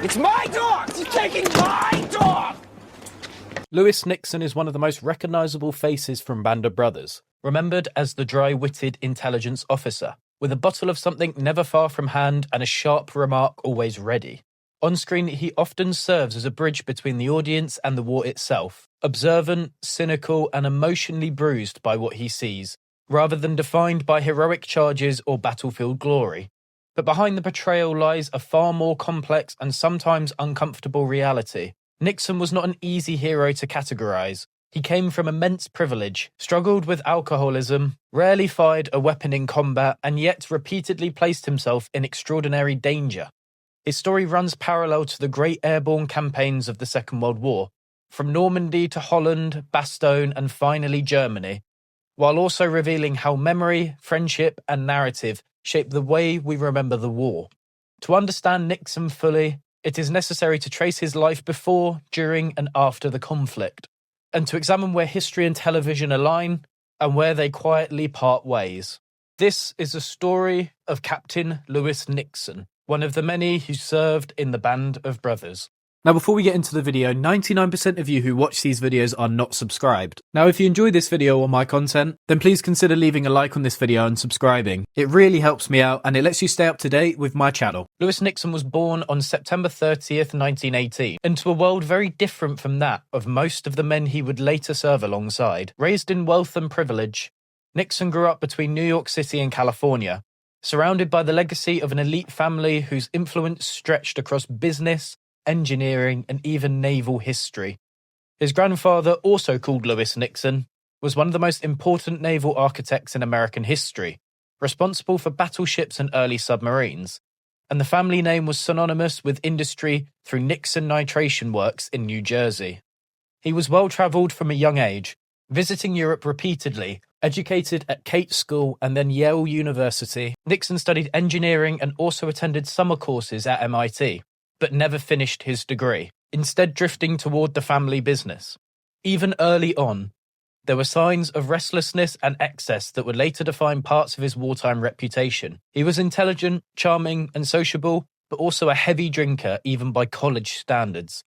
It's my dog! She's taking my dog! Lewis Nixon is one of the most recognisable faces from Band of Brothers, remembered as the dry-witted intelligence officer, with a bottle of something never far from hand and a sharp remark always ready. On screen, he often serves as a bridge between the audience and the war itself, observant, cynical, and emotionally bruised by what he sees, rather than defined by heroic charges or battlefield glory. But behind the portrayal lies a far more complex and sometimes uncomfortable reality. Nixon was not an easy hero to categorise. He came from immense privilege, struggled with alcoholism, rarely fired a weapon in combat, and yet repeatedly placed himself in extraordinary danger. His story runs parallel to the great airborne campaigns of the Second World War, from Normandy to Holland, Bastogne, and finally Germany, while also revealing how memory, friendship, and narrative shape the way we remember the war. To understand Nixon fully, it is necessary to trace his life before, during, and after the conflict, and to examine where history and television align and where they quietly part ways. This is a story of Captain Lewis Nixon, one of the many who served in the Band of Brothers. Now, before we get into the video, 99% of you who watch these videos are not subscribed. Now, if you enjoy this video or my content, then please consider leaving a like on this video and subscribing. It really helps me out and it lets you stay up to date with my channel. Lewis Nixon was born on September 30th, 1918, into a world very different from that of most of the men he would later serve alongside. Raised in wealth and privilege, Nixon grew up between New York City and California, surrounded by the legacy of an elite family whose influence stretched across business, engineering, and even naval history. His grandfather, also called Lewis Nixon, was one of the most important naval architects in American history, responsible for battleships and early submarines, and the family name was synonymous with industry through Nixon Nitration Works in New Jersey. He was well-travelled from a young age, visiting Europe repeatedly. Educated at Kate School and then Yale University, Nixon studied engineering and also attended summer courses at MIT, but never finished his degree, instead drifting toward the family business. Even early on, there were signs of restlessness and excess that would later define parts of his wartime reputation. He was intelligent, charming, and sociable, but also a heavy drinker even by college standards,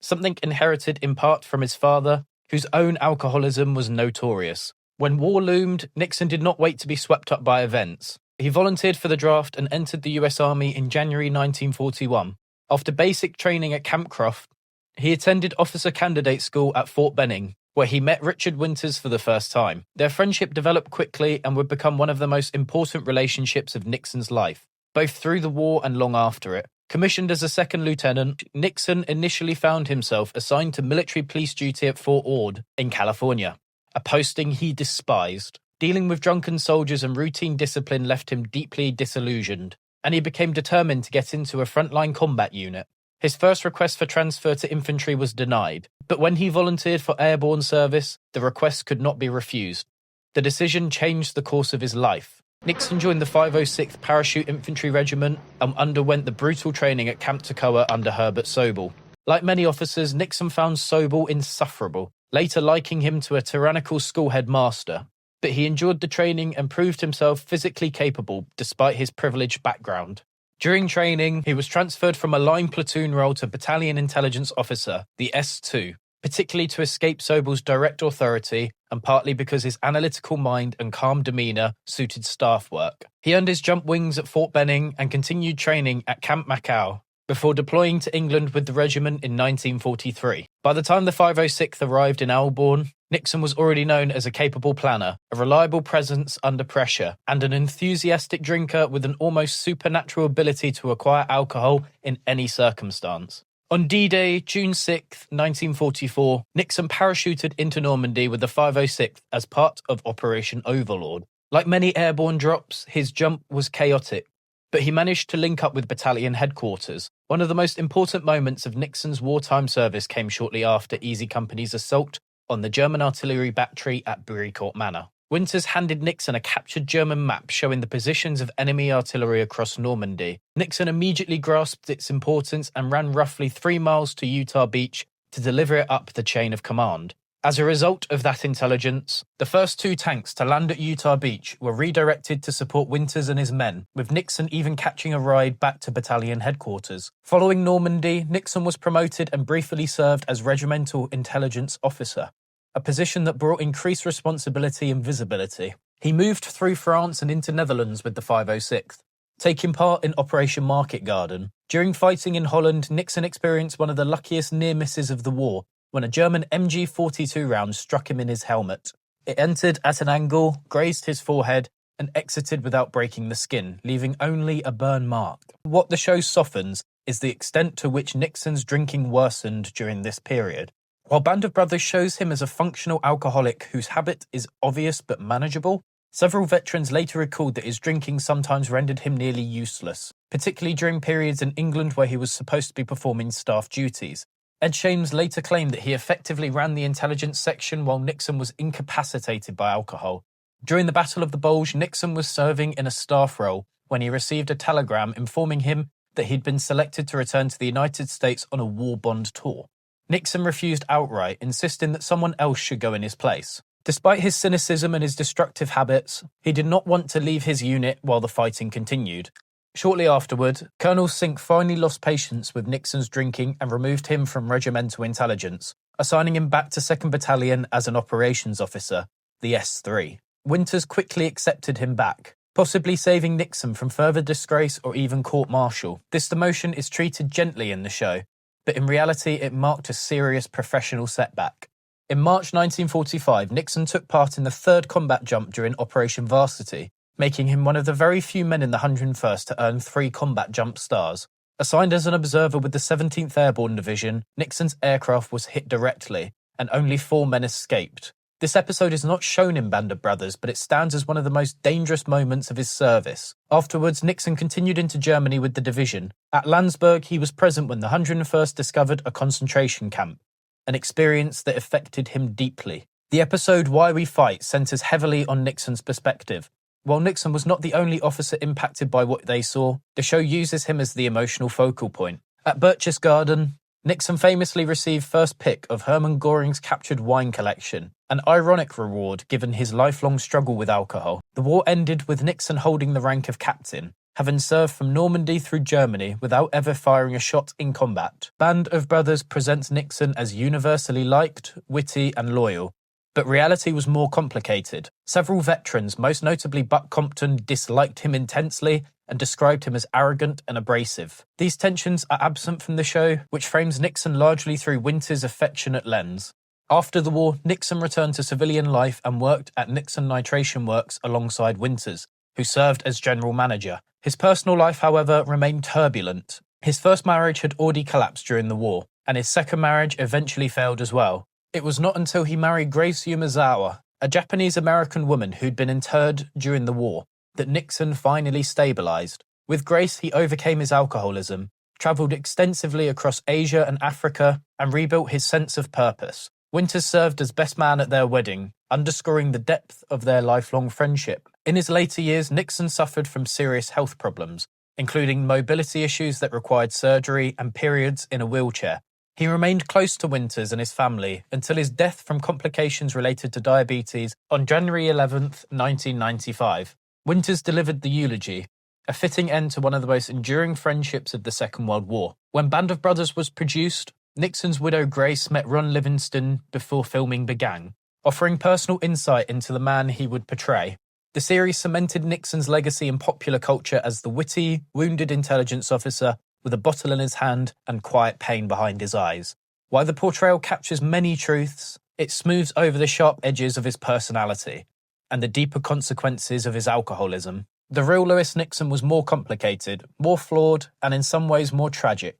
something inherited in part from his father, whose own alcoholism was notorious. When war loomed, Nixon did not wait to be swept up by events. He volunteered for the draft and entered the US Army in January 1941. After basic training at Camp Croft, he attended officer candidate school at Fort Benning, where he met Richard Winters for the first time. Their friendship developed quickly and would become one of the most important relationships of Nixon's life, both through the war and long after it. Commissioned as a second lieutenant, Nixon initially found himself assigned to military police duty at Fort Ord in California, a posting he despised. Dealing with drunken soldiers and routine discipline left him deeply disillusioned, and he became determined to get into a frontline combat unit. His first request for transfer to infantry was denied, but when he volunteered for airborne service, the request could not be refused. The decision changed the course of his life. Nixon joined the 506th Parachute Infantry Regiment and underwent the brutal training at Camp Toccoa under Herbert Sobel. Like many officers, Nixon found Sobel insufferable, later likening him to a tyrannical school headmaster. But he endured the training and proved himself physically capable despite his privileged background. During training, he was transferred from a line platoon role to battalion intelligence officer, the S2, particularly to escape Sobel's direct authority and partly because his analytical mind and calm demeanour suited staff work. He earned his jump wings at Fort Benning and continued training at Camp Macau before deploying to England with the regiment in 1943. By the time the 506th arrived in Airborne, Nixon was already known as a capable planner, a reliable presence under pressure, and an enthusiastic drinker with an almost supernatural ability to acquire alcohol in any circumstance. On D-Day, June 6, 1944, Nixon parachuted into Normandy with the 506th as part of Operation Overlord. Like many airborne drops, his jump was chaotic, but he managed to link up with battalion headquarters. One of the most important moments of Nixon's wartime service came shortly after Easy Company's assault on the German artillery battery at Burycourt Manor. Winters handed Nixon a captured German map showing the positions of enemy artillery across Normandy. Nixon immediately grasped its importance and ran roughly 3 miles to Utah Beach to deliver it up the chain of command. As a result of that intelligence, the first 2 tanks to land at Utah Beach were redirected to support Winters and his men, with Nixon even catching a ride back to battalion headquarters. Following Normandy, Nixon was promoted and briefly served as Regimental Intelligence Officer, a position that brought increased responsibility and visibility. He moved through France and into Netherlands with the 506th, taking part in Operation Market Garden. During fighting in Holland, Nixon experienced one of the luckiest near misses of the war, when a German MG-42 round struck him in his helmet. It entered at an angle, grazed his forehead, and exited without breaking the skin, leaving only a burn mark. What the show softens is the extent to which Nixon's drinking worsened during this period. While Band of Brothers shows him as a functional alcoholic whose habit is obvious but manageable, several veterans later recalled that his drinking sometimes rendered him nearly useless, particularly during periods in England where he was supposed to be performing staff duties. Ed Shames later claimed that he effectively ran the intelligence section while Nixon was incapacitated by alcohol. During the Battle of the Bulge, Nixon was serving in a staff role when he received a telegram informing him that he'd been selected to return to the United States on a war bond tour. Nixon refused outright, insisting that someone else should go in his place. Despite his cynicism and his destructive habits, he did not want to leave his unit while the fighting continued. Shortly afterward, Colonel Sink finally lost patience with Nixon's drinking and removed him from regimental intelligence, assigning him back to 2nd Battalion as an operations officer, the S3. Winters quickly accepted him back, possibly saving Nixon from further disgrace or even court-martial. This demotion is treated gently in the show, but in reality it marked a serious professional setback. In March 1945, Nixon took part in the 3rd combat jump during Operation Varsity, making him one of the very few men in the 101st to earn 3 combat jump stars. Assigned as an observer with the 17th Airborne Division, Nixon's aircraft was hit directly, and only 4 men escaped. This episode is not shown in Band of Brothers, but it stands as one of the most dangerous moments of his service. Afterwards, Nixon continued into Germany with the division. At Landsberg, he was present when the 101st discovered a concentration camp, an experience that affected him deeply. The episode Why We Fight centers heavily on Nixon's perspective. While Nixon was not the only officer impacted by what they saw, the show uses him as the emotional focal point. At Berchtesgaden, Nixon famously received first pick of Hermann Göring's captured wine collection, an ironic reward given his lifelong struggle with alcohol. The war ended with Nixon holding the rank of captain, having served from Normandy through Germany without ever firing a shot in combat. Band of Brothers presents Nixon as universally liked, witty, and loyal. But reality was more complicated. Several veterans, most notably Buck Compton, disliked him intensely and described him as arrogant and abrasive. These tensions are absent from the show, which frames Nixon largely through Winters' affectionate lens. After the war, Nixon returned to civilian life and worked at Nixon Nitration Works alongside Winters, who served as general manager. His personal life, however, remained turbulent. His first marriage had already collapsed during the war, and his second marriage eventually failed as well. It was not until he married Grace Yumazawa, a Japanese-American woman who'd been interred during the war, that Nixon finally stabilized. With Grace, he overcame his alcoholism, traveled extensively across Asia and Africa, and rebuilt his sense of purpose. Winters served as best man at their wedding, underscoring the depth of their lifelong friendship. In his later years, Nixon suffered from serious health problems, including mobility issues that required surgery and periods in a wheelchair. He remained close to Winters and his family until his death from complications related to diabetes on January 11, 1995. Winters delivered the eulogy, a fitting end to one of the most enduring friendships of the Second World War. When Band of Brothers was produced, Nixon's widow Grace met Ron Livingston before filming began, offering personal insight into the man he would portray. The series cemented Nixon's legacy in popular culture as the witty, wounded intelligence officer with a bottle in his hand and quiet pain behind his eyes. While the portrayal captures many truths, it smooths over the sharp edges of his personality and the deeper consequences of his alcoholism. The real Lewis Nixon was more complicated, more flawed, and in some ways more tragic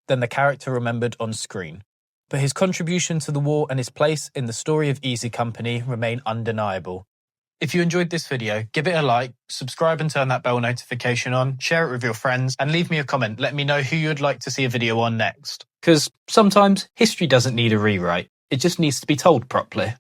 than the character remembered on screen. But his contribution to the war and his place in the story of Easy Company remain undeniable. If you enjoyed this video, give it a like, subscribe and turn that bell notification on, share it with your friends, and leave me a comment. Let me know who you'd like to see a video on next. Because sometimes history doesn't need a rewrite, it just needs to be told properly.